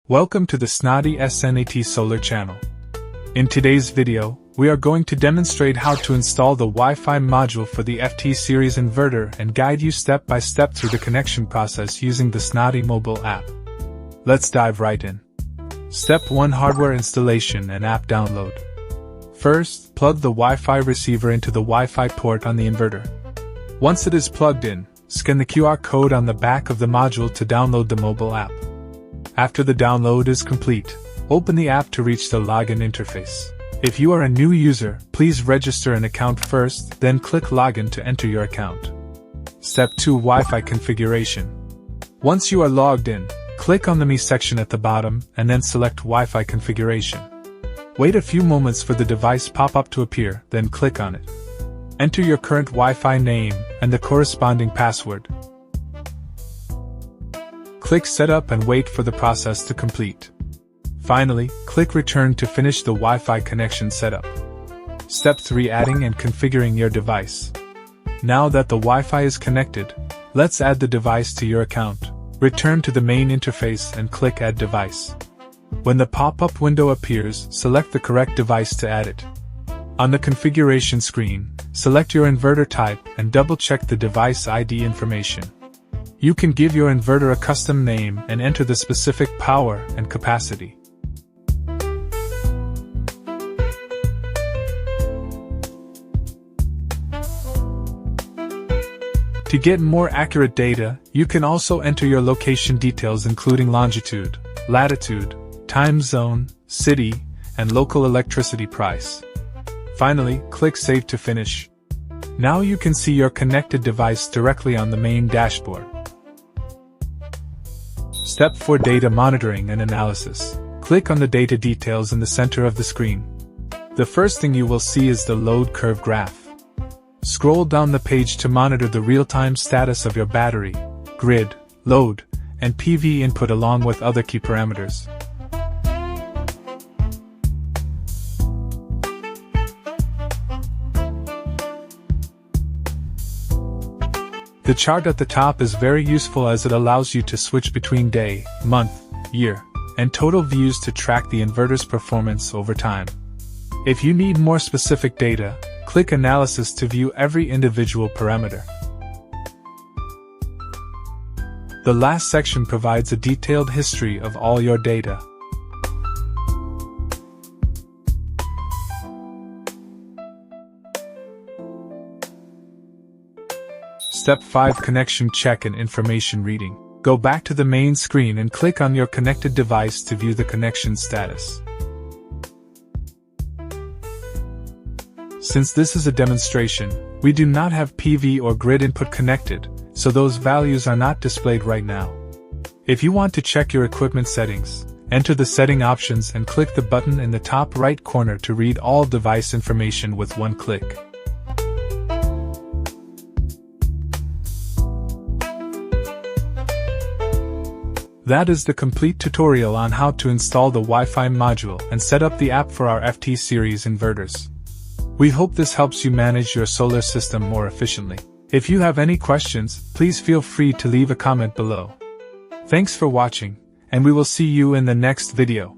Welcome to the SNADI SNAT solar channel. In today's video, we are going to demonstrate how to install the Wi-Fi module for the FT Series Inverter and guide you step by step through the connection process using the SNADI mobile app. Let's dive right in. Step 1: Hardware installation and app download. First, plug the Wi-Fi receiver into the Wi-Fi port on the inverter. Once it is plugged in, scan the QR code on the back of the module to download the mobile app. After the download is complete, open the app to reach the login interface. If you are a new user, please register an account first, then click Login to enter your account. Step 2: Wi-Fi configuration. Once you are logged in, click on the Me section at the bottom and then select Wi-Fi configuration. Wait a few moments for the device pop-up to appear, then click on it. Enter your current Wi-Fi name and the corresponding password. Click Setup and wait for the process to complete. Finally, click Return to finish the Wi-Fi connection setup. Step 3: Adding and configuring your device. Now that the Wi-Fi is connected, let's add the device to your account. Return to the main interface and click Add Device. When the pop-up window appears, select the correct device to add it. On the configuration screen, select your inverter type and double-check the device ID information. You can give your inverter a custom name and enter the specific power and capacity. To get more accurate data, you can also enter your location details including longitude, latitude, time zone, city, and local electricity price. Finally, click Save to finish. Now you can see your connected device directly on the main dashboard. Step 4: Data monitoring and analysis. Click on the data details in the center of the screen. The first thing you will see is the load curve graph. Scroll down the page to monitor the real-time status of your battery, grid, load, and PV input along with other key parameters. The chart at the top is very useful as it allows you to switch between day, month, year, and total views to track the inverter's performance over time. If you need more specific data, click Analysis to view every individual parameter. The last section provides a detailed history of all your data. Step 5: Connection check and information reading. Go back to the main screen and click on your connected device to view the connection status. Since this is a demonstration, we do not have PV or grid input connected, so those values are not displayed right now. If you want to check your equipment settings, enter the setting options and click the button in the top right corner to read all device information with one click. That is the complete tutorial on how to install the Wi-Fi module and set up the app for our FT Series inverters. We hope this helps you manage your solar system more efficiently. If you have any questions, please feel free to leave a comment below. Thanks for watching, and we will see you in the next video.